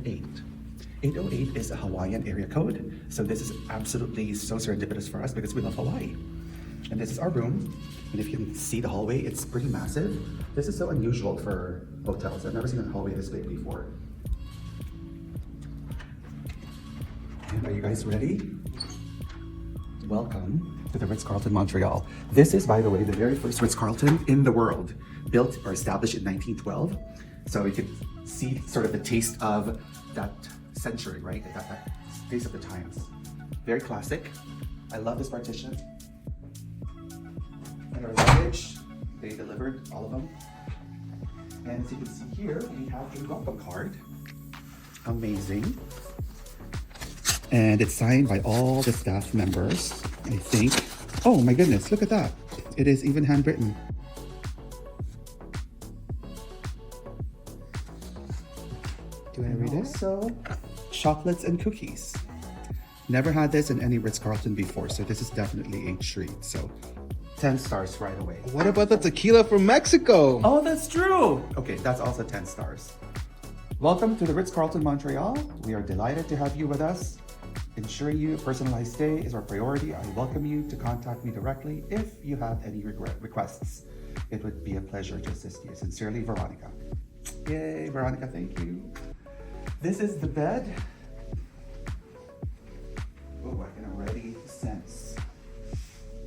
808. 808 is a Hawaiian area code. So this is absolutely so serendipitous for us because we love Hawaii. And this is our room. And if you can see the hallway, it's pretty massive. This is so unusual for hotels. I've never seen a hallway this big before. And are you guys ready? Welcome to the Ritz Carlton Montreal. This is, by the way, the very first Ritz Carlton in the world, built or established in 1912. So you can see sort of the taste of that century, right? That taste of the times. Very classic. I love this partition. And our luggage, they delivered all of them. And as you can see here, we have a welcome card. Amazing. And it's signed by all the staff members, I think. Oh my goodness, look at that. It is even handwritten. Do you want to read it? Also, chocolates and cookies. Never had this in any Ritz Carlton before, so this is definitely a treat. So 10 stars right away. What about the tequila from Mexico? Oh, that's true. Okay, that's also 10 stars. Welcome to the Ritz Carlton Montreal. We are delighted to have you with us. Ensuring you a personalized stay is our priority. I welcome you to contact me directly if you have any requests. It would be a pleasure to assist you. Sincerely, Veronica. Yay, Veronica, thank you. This is the bed. Oh, I can already sense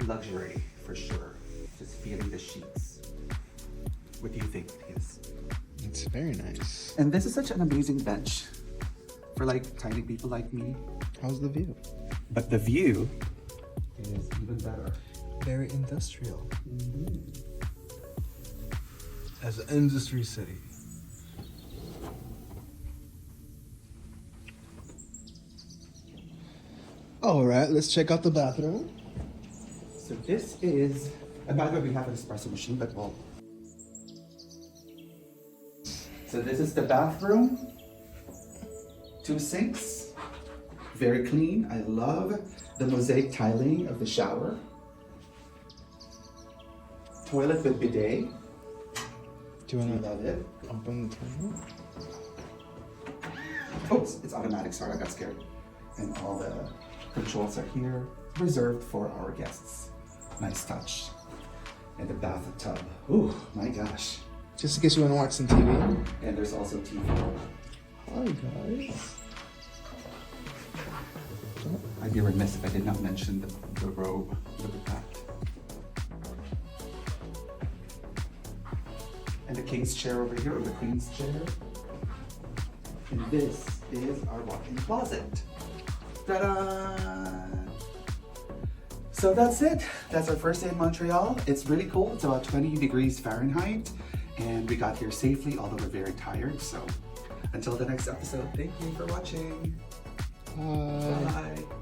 luxury for sure. Just feeling the sheets. What do you think it is? It's very nice. And this is such an amazing bench for like tiny people like me. How's the view? But the view is even better. Very industrial. Mm-hmm. As an industry city. All right, let's check out the bathroom. So this is, and by the way, we have an espresso machine, but well. So this is the bathroom. 2 sinks. Very clean. I love the mosaic tiling of the shower. Toilet with bidet. Do you want to Love it. open the toilet? Oops, it's automatic. Sorry, I got scared. And all the controls are here, reserved for our guests. Nice touch. And the bathtub. Ooh, my gosh. Just in case you want to watch some TV. And there's also TV. Hi, guys. I'd be remiss if I did not mention the robe. Look at that. And the king's chair over here, or the queen's chair. And this is our walk-in closet. Ta-da! So that's it. That's our first day in Montreal. It's really cool. It's about 20 degrees Fahrenheit. And we got here safely, although we're very tired. So until the next episode, thank you for watching. Bye. Bye.